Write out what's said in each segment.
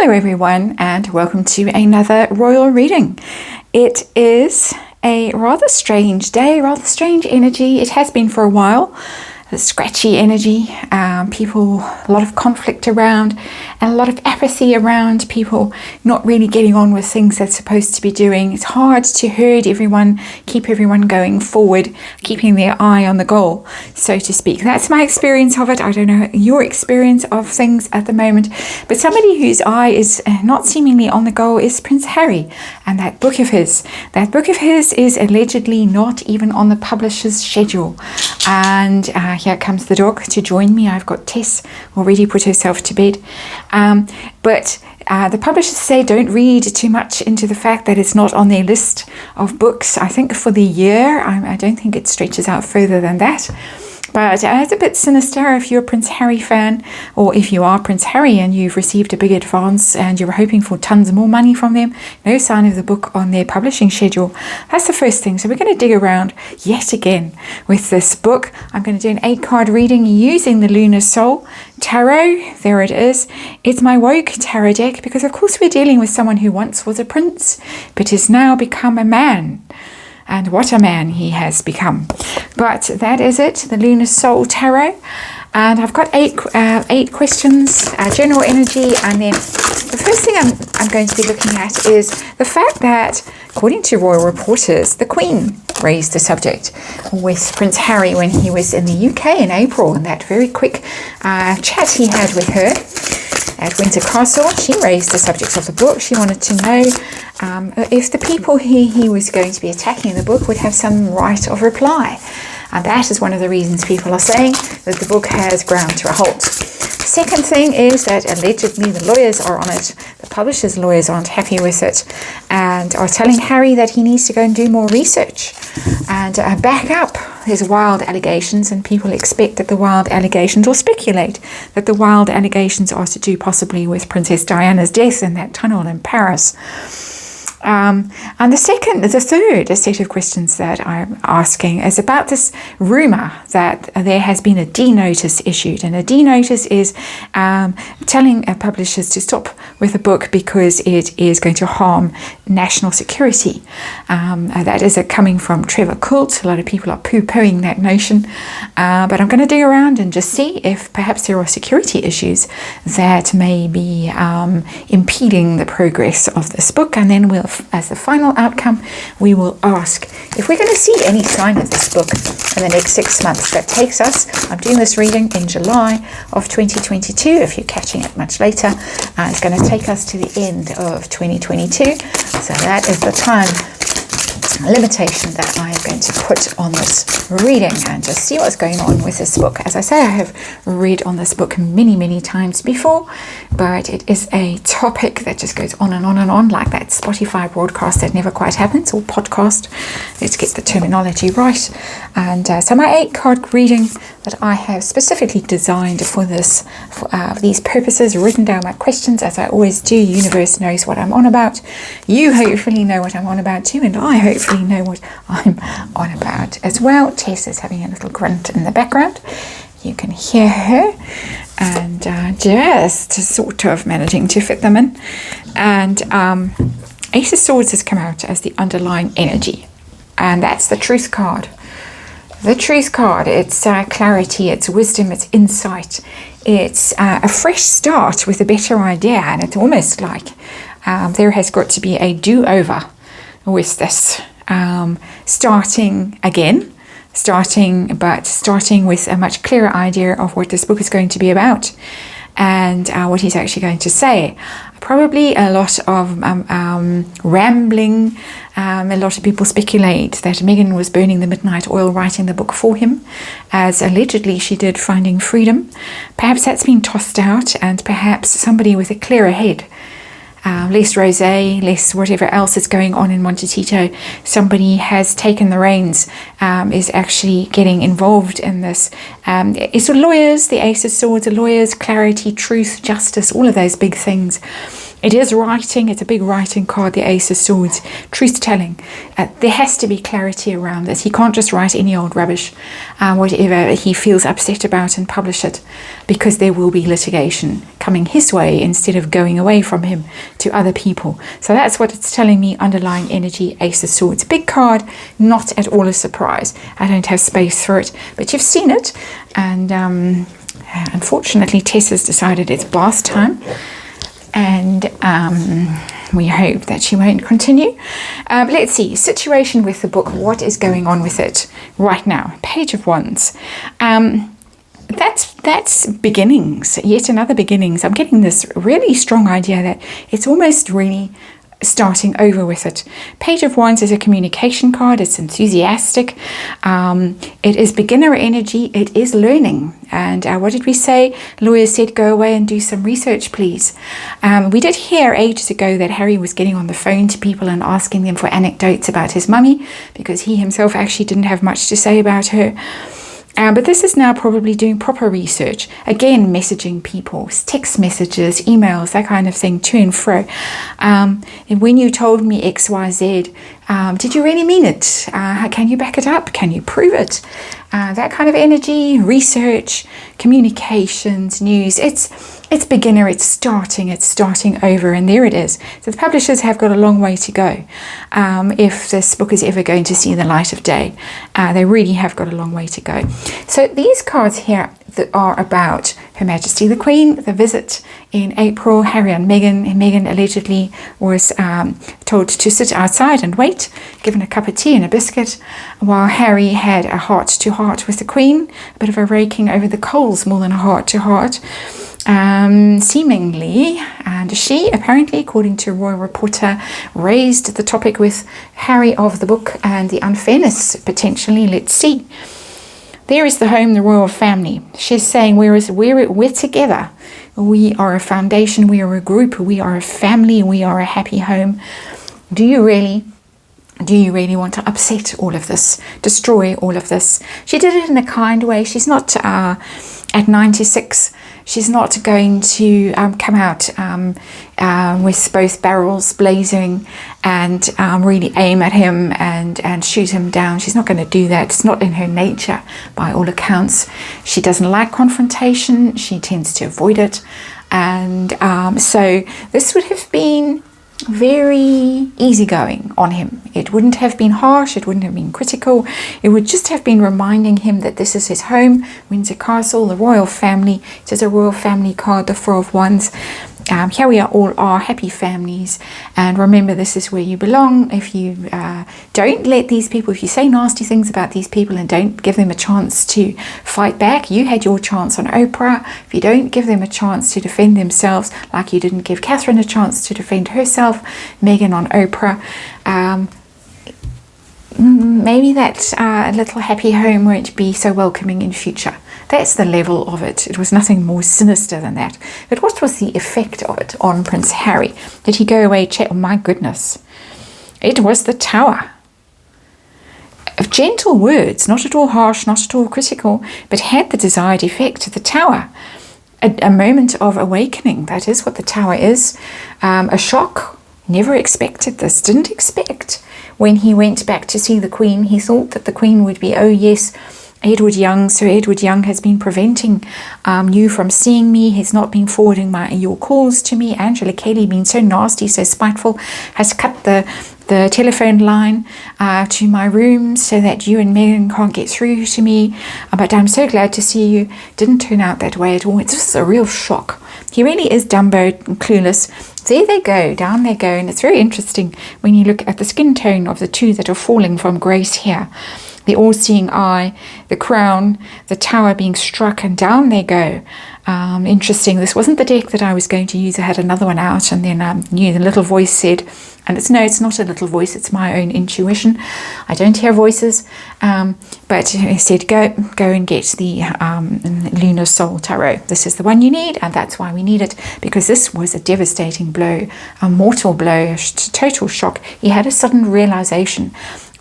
Hello everyone, and welcome to another royal reading. It is a rather strange day, rather strange energy. It has been for a while. The scratchy energy, people, a lot of conflict around, and a lot of apathy around, people not really getting on with things they're supposed to be doing. It's hard to herd everyone, keep everyone going forward, keeping their eye on the goal, so to speak. That's my experience of it. I don't know your experience of things at the moment, but somebody whose eye is not seemingly on the goal is Prince Harry, and that book of his. That book of his is allegedly not even on the publisher's schedule, and here comes the dog to join me. I've got Tess already put herself to bed. But the publishers say don't read too much into the fact that it's not on their list of books, I think, for the year. I don't think it stretches out further than that. But it's a bit sinister if you're a Prince Harry fan, or if you are Prince Harry and you've received a big advance and you're hoping for tons more money from them. No sign of the book on their publishing schedule. That's the first thing. So we're going to dig around yet again with this book. I'm going to do an 8-card reading using the Lunar Soul Tarot. There it is. It's my woke tarot deck because, of course, we're dealing with someone who once was a prince but has now become a man. And what a man he has become. But that is it, the Lunar Soul Tarot. And I've got eight questions, general energy, and then the first thing I'm going to be looking at is the fact that, according to royal reporters, the Queen raised the subject with Prince Harry when he was in the UK in April, in that very quick chat he had with her at Windsor Castle. She raised the subject of the book. She wanted to know if the people he was going to be attacking in the book would have some right of reply. And that is one of the reasons people are saying that the book has ground to a halt. Second thing is that allegedly the lawyers are on it. The publisher's lawyers aren't happy with it and are telling Harry that he needs to go and do more research and back up his wild allegations, and people expect that the wild allegations, or speculate that the wild allegations, are to do possibly with Princess Diana's death in that tunnel in Paris. And the third set of questions that I'm asking is about this rumour that there has been a D-notice issued. And a D-notice is telling publishers to stop with a book because it is going to harm national security. That is coming from Trevor Coult. A lot of people are poo-pooing that notion. But I'm going to dig around and just see if perhaps there are security issues that may be impeding the progress of this book. And then we'll, as the final outcome, we will ask if we're going to see any sign of this book in the next 6 months. That takes us, I'm doing this reading in July of 2022. If you're catching it much later, it's going to take us to the end of 2022. So that is the time limitation that I am going to put on this reading, and just see what's going on with this book. As I say, I have read on this book many times before, but it is a topic that just goes on and on and on, like that Spotify broadcast that never quite happens, or podcast. Let's get the terminology right. And so my 8-card reading that I have specifically designed for this, for these purposes, written down my questions as I always do. Universe knows what I'm on about. You hopefully know what I'm on about too, and I hopefully know what I'm on about as well. Tess is having a little grunt in the background. You can hear her, and just sort of managing to fit them in. And Ace of Swords has come out as the underlying energy, and that's the Truth card. The Truth card, it's clarity, it's wisdom, it's insight, it's a fresh start with a better idea, and it's almost like there has got to be a do-over with this. Starting with a much clearer idea of what this book is going to be about, and what he's actually going to say. Probably a lot of rambling. A lot of people speculate that Meghan was burning the midnight oil writing the book for him, as allegedly she did Finding Freedom. Perhaps that's been tossed out, and perhaps somebody with a clearer head, less rosé, less whatever else is going on in Montecito, somebody has taken the reins, is actually getting involved in this. It's the lawyers, the Ace of Swords, the lawyers, clarity, truth, justice, all of those big things. It is writing. It's a big writing card, the Ace of Swords. Truth-telling. There has to be clarity around this. He can't just write any old rubbish, whatever he feels upset about, and publish it, because there will be litigation coming his way instead of going away from him to other people. So that's what it's telling me, underlying energy, Ace of Swords. Big card, not at all a surprise. I don't have space for it, but you've seen it. And unfortunately, Tessa's decided it's bath time. And we hope that she won't continue. Let's see, situation with the book. What is going on with it right now? Page of Wands. That's beginnings, yet another beginnings. I'm getting this really strong idea that it's almost really starting over with it. Page of Wands is a communication card. It's enthusiastic. It is beginner energy. It is learning. And what did we say? Lawyers said, go away and do some research, please. We did hear ages ago that Harry was getting on the phone to people and asking them for anecdotes about his mummy, because he himself actually didn't have much to say about her. But this is now probably doing proper research. Again, messaging people, text messages, emails, that kind of thing, to and fro. And when you told me X, Y, Z, did you really mean it? Can you back it up? Can you prove it? That kind of energy, research, communications, news. It's beginner, it's starting over, and there it is. So the publishers have got a long way to go if this book is ever going to see the light of day. They really have got a long way to go. So these cards here that are about Her Majesty the Queen, the visit in April, Harry and Meghan. And Meghan allegedly was told to sit outside and wait, given a cup of tea and a biscuit, while Harry had a heart-to-heart with the Queen, a bit of a raking over the coals more than a heart-to-heart. Seemingly, and she apparently, according to Royal Reporter, raised the topic with Harry of the book and the unfairness, potentially. Let's see. There is the home, the royal family. She's saying we're together. We are a foundation, we are a group, we are a family, we are a happy home. Do you really want to upset all of this, destroy all of this? She did it in a kind way. She's not at 96. She's not going to come out with both barrels blazing and really aim at him and shoot him down. She's not going to do that. It's not in her nature, by all accounts. She doesn't like confrontation. She tends to avoid it. And so this would have been very easygoing on him. It wouldn't have been harsh, it wouldn't have been critical. It would just have been reminding him that this is his home, Windsor Castle, the royal family. It is a royal family card, the Four of Wands. Here we are, all are happy families, and remember, this is where you belong. If you don't let these people, if you say nasty things about these people and don't give them a chance to fight back, you had your chance on Oprah. If you don't give them a chance to defend themselves, like you didn't give Catherine a chance to defend herself, Meghan on Oprah, maybe that little happy home won't be so welcoming in future. That's the level of it. It was nothing more sinister than that. But what was the effect of it on Prince Harry? Did he go away? Oh my goodness. It was the Tower. Of gentle words, not at all harsh, not at all critical, but had the desired effect. The Tower. A moment of awakening. That is what the Tower is. A shock. Never expected this. Didn't expect. When he went back to see the Queen, he thought that the Queen would be, oh yes, Edward Young. So Edward Young has been preventing you from seeing me. He's not been forwarding your calls to me. Angela Kelly, being so nasty, so spiteful, has cut the telephone line to my room so that you and Meghan can't get through to me. But I'm so glad to see you. Didn't turn out that way at all. It's just a real shock. He really is Dumbo and clueless. There they go, down they go. And it's very interesting when you look at the skin tone of the two that are falling from grace here. The all-seeing eye, the crown, the Tower being struck, and down they go. Interesting. This wasn't the deck that I was going to use. I had another one out, and then knew the little voice said, and it's not a little voice, it's my own intuition. I don't hear voices, but it said, go and get the Lunar Soul Tarot. This is the one you need, and that's why we need it, because this was a devastating blow, a mortal blow, a total shock. He had a sudden realization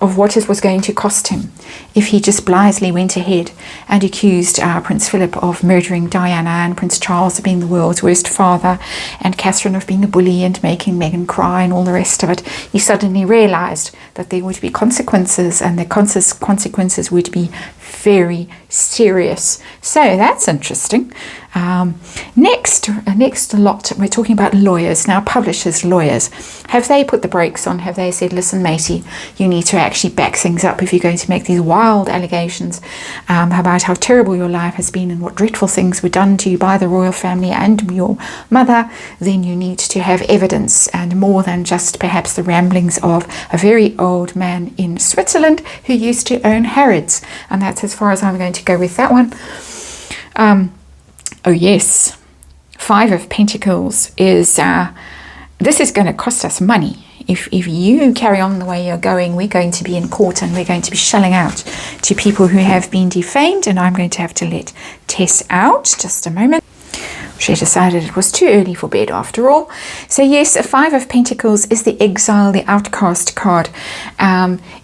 of what it was going to cost him if he just blithely went ahead and accused Prince Philip of murdering Diana, and Prince Charles of being the world's worst father, and Catherine of being a bully and making Meghan cry and all the rest of it. He suddenly realised that there would be consequences, and the consequences would be very serious. So that's interesting. Next lot, we're talking about lawyers. Now, publishers, lawyers, have they put the brakes on? Have they said, listen, matey, you need to actually back things up if you're going to make these wild allegations about how terrible your life has been and what dreadful things were done to you by the royal family and your mother? Then you need to have evidence, and more than just perhaps the ramblings of a very old man in Switzerland who used to own Harrods. And that's as far as I'm going to go with that one. Oh yes, 5 of Pentacles is, this is going to cost us money. If you carry on the way you're going, we're going to be in court and we're going to be shelling out to people who have been defamed, and I'm going to have to let Tess out. Just a moment. She decided it was too early for bed after all. So yes, a 5 of Pentacles is the Exile, the outcast card.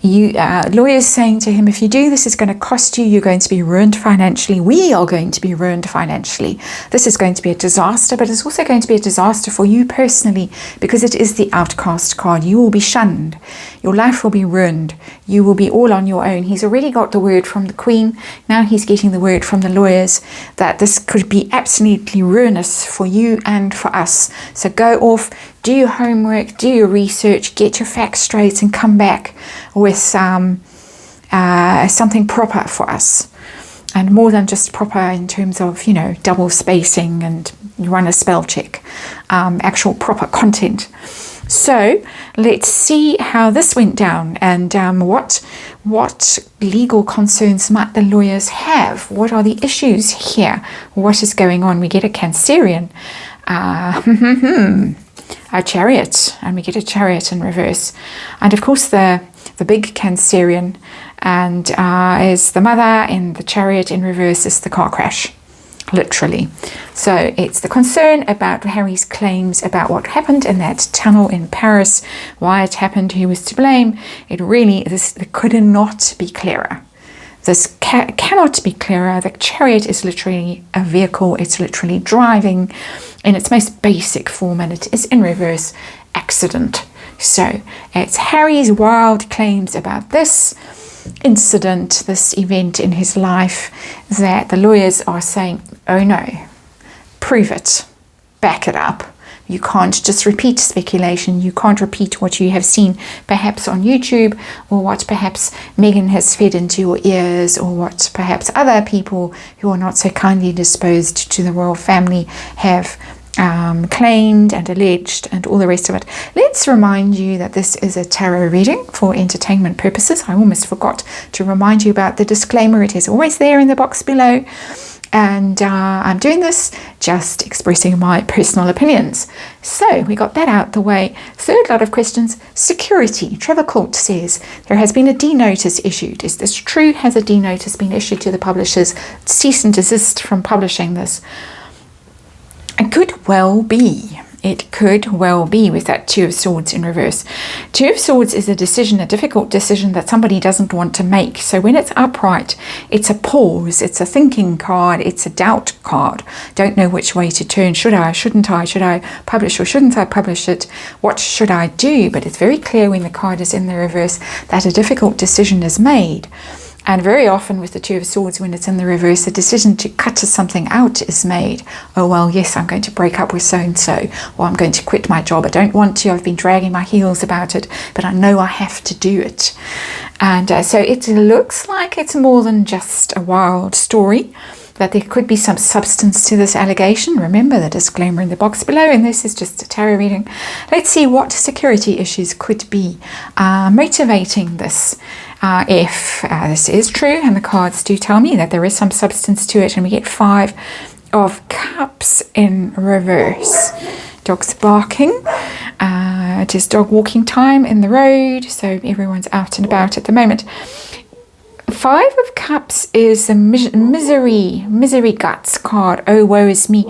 Lawyers saying to him, if you do this, it's going to cost you. You're going to be ruined financially. We are going to be ruined financially. This is going to be a disaster, but it's also going to be a disaster for you personally, because it is the outcast card. You will be shunned. Your life will be ruined. You will be all on your own. He's already got the word from the Queen. Now he's getting the word from the lawyers that this could be absolutely ruinous for you and for us. So go off, do your homework, do your research, get your facts straight, and come back with something proper for us. And more than just proper in terms of, double spacing and run a spell check, actual proper content. So let's see how this went down, and what legal concerns might the lawyers have? What are the issues here? What is going on? We get a Cancerian, a Chariot, and we get a Chariot in reverse. And of course the big Cancerian and is the mother, in the Chariot in reverse is the car crash. Literally. So it's the concern about Harry's claims about what happened in that tunnel in Paris, why it happened, who was to blame. This could not be clearer. This cannot be clearer. The Chariot is literally a vehicle. It's literally driving in its most basic form, and it is in reverse accident. So it's Harry's wild claims about this incident, this event in his life, that the lawyers are saying, oh no, prove it, back it up. You can't just repeat speculation. You can't repeat what you have seen perhaps on YouTube, or what perhaps Meghan has fed into your ears, or what perhaps other people who are not so kindly disposed to the royal family have claimed and alleged and all the rest of it. Let's remind you that this is a tarot reading for entertainment purposes. I almost forgot to remind you about the disclaimer. It is always there in the box below. And I'm doing this just expressing my personal opinions. So we got that out the way. Third lot of questions, security. Trevor Colt says, there has been a D-notice issued. Is this true? Has a D-notice been issued to the publishers? Cease and desist from publishing this. It could well be. It could well be with that Two of Swords in reverse. Two of Swords is a decision, a difficult decision that somebody doesn't want to make. So when it's upright, it's a pause, it's a thinking card, it's a doubt card. Don't know which way to turn. Should I, shouldn't I? Should I publish or shouldn't I publish it? What should I do? But it's very clear when the card is in the reverse that a difficult decision is made. And very often with the Two of Swords, when it's in the reverse, a decision to cut something out is made. Oh, well, yes, I'm going to break up with so-and-so, or I'm going to quit my job. I don't want to. I've been dragging my heels about it, but I know I have to do it. And so it looks like it's more than just a wild story, that there could be some substance to this allegation. Remember the disclaimer in the box below, and this is just a tarot reading. Let's see what security issues could be motivating this. If this is true, and the cards do tell me that there is some substance to it, and we get 5 of Cups in reverse. Dog's barking. It is dog walking time in the road, so everyone's out and about at the moment. 5 of Cups is the misery guts card. Oh, woe is me.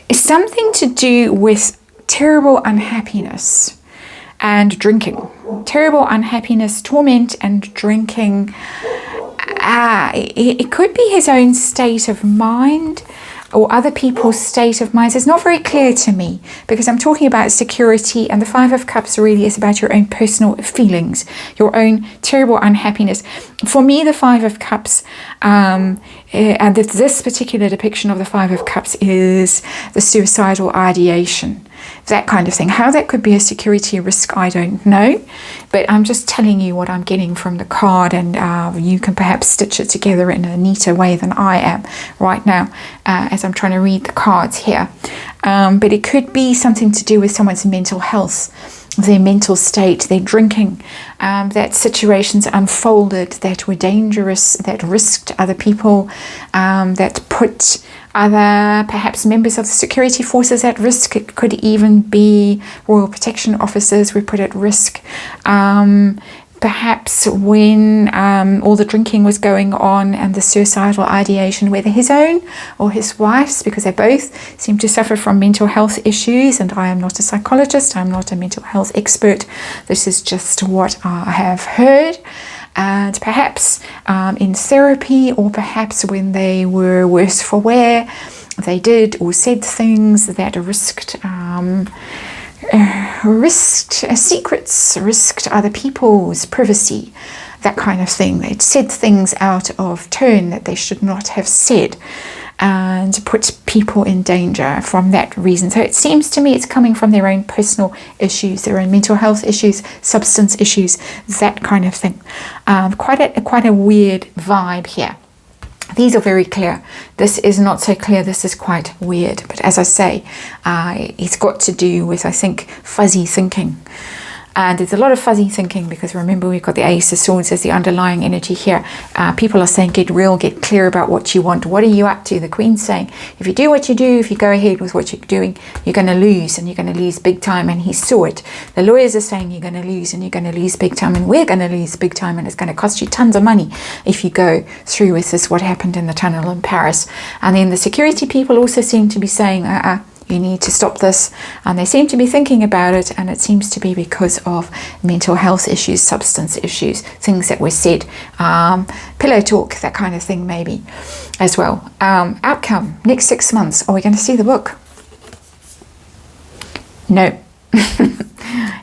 It's something to do with terrible unhappiness and drinking. terrible unhappiness, torment and drinking. It could be his own state of mind or other people's state of minds. It's not very clear to me, because I'm talking about security, and the Five of Cups really is about your own personal feelings, your own terrible unhappiness. For me, the Five of Cups, and this particular depiction of the Five of Cups is the suicidal ideation, that kind of thing. How that could be a security risk, I don't know, but I'm just telling you what I'm getting from the card, and you can perhaps stitch it together in a neater way than I am right now as I'm trying to read the cards here. But it could be something to do with someone's mental health, their mental state, their drinking, that situations unfolded that were dangerous, that risked other people, that put other perhaps members of the security forces at risk. It could even be royal protection officers were put at risk. Perhaps when all the drinking was going on and the suicidal ideation, whether his own or his wife's, because they both seem to suffer from mental health issues. And I am not a psychologist, I'm not a mental health expert. This is just what I have heard. And perhaps in therapy, or perhaps when they were worse for wear, they did or said things that risked secrets, risked other people's privacy, that kind of thing. They'd said things out of turn that they should not have said, and put people in danger from that reason. So it seems to me it's coming from their own personal issues, their own mental health issues, substance issues, that kind of thing. Quite a weird vibe here. These are very clear. This is not so clear. This is quite weird. But as I say, it's got to do with, I think, fuzzy thinking. And there's a lot of fuzzy thinking, because remember, we've got the Ace of Swords as the underlying energy here. People are saying, get real, get clear about what you want. What are you up to? The Queen's saying, if you do what you do, if you go ahead with what you're doing, you're going to lose, and you're going to lose big time. And he saw it. The lawyers are saying you're going to lose, and you're going to lose big time, and we're going to lose big time, and it's going to cost you tons of money if you go through with this, what happened in the tunnel in Paris. And then the security people also seem to be saying, you need to stop this, and they seem to be thinking about it, and it seems to be because of mental health issues, substance issues, things that were said, pillow talk, that kind of thing maybe as well. Outcome, next 6 months, are we going to see the book? No.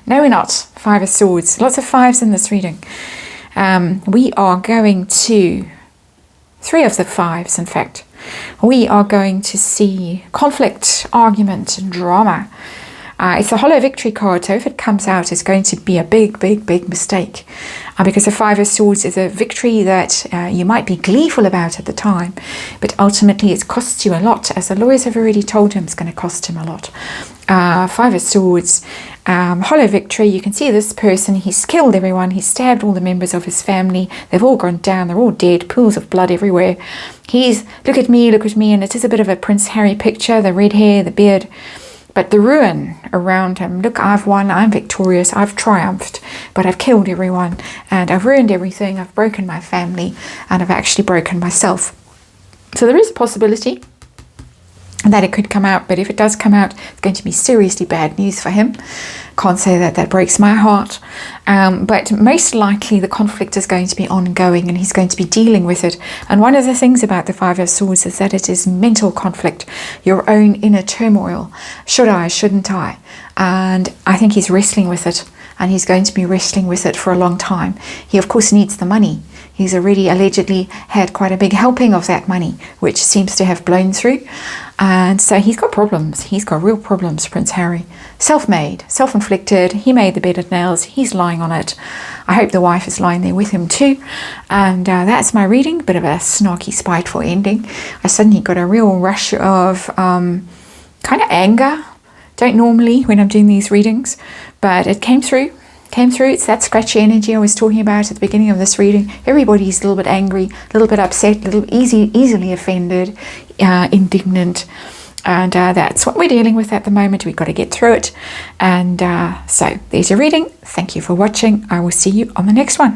No, we're not. Five of Swords, lots of fives in this reading. We are going to, 3 of the fives in fact, we are going to see conflict, argument, drama. It's a hollow victory card, so if it comes out, it's going to be a big, big, big mistake. Because the Five of Swords is a victory that you might be gleeful about at the time, but ultimately it costs you a lot. As the lawyers have already told him, it's going to cost him a lot. Five of Swords, hollow victory. You can see this person, he's killed everyone, he's stabbed all the members of his family, they've all gone down, they're all dead, pools of blood everywhere. He's, look at me, and it is a bit of a Prince Harry picture, the red hair, the beard, but the ruin around him. Look, I've won, I'm victorious, I've triumphed, but I've killed everyone, and I've ruined everything, I've broken my family, and I've actually broken myself. So there is a possibility that it could come out, but if it does come out, it's going to be seriously bad news for him. Can't say that, that breaks my heart, but most likely the conflict is going to be ongoing, and he's going to be dealing with it. And one of the things about the Five of Swords is that it is mental conflict, your own inner turmoil. Should I, shouldn't I? And I think he's wrestling with it, and he's going to be wrestling with it for a long time. He of course needs the money. He's already allegedly had quite a big helping of that money, which seems to have blown through. And so he's got problems. He's got real problems, Prince Harry. Self-made, self-inflicted. He made the bed of nails. He's lying on it. I hope the wife is lying there with him too. And that's my reading. Bit of a snarky, spiteful ending. I suddenly got a real rush of kind of anger. Don't normally when I'm doing these readings, but it came through. It's that scratchy energy I was talking about at the beginning of this reading. Everybody's a little bit angry, a little bit upset, a little easily offended, indignant, and that's what we're dealing with at the moment. We've got to get through it. And so there's your reading. Thank you for watching. I will see you on the next one.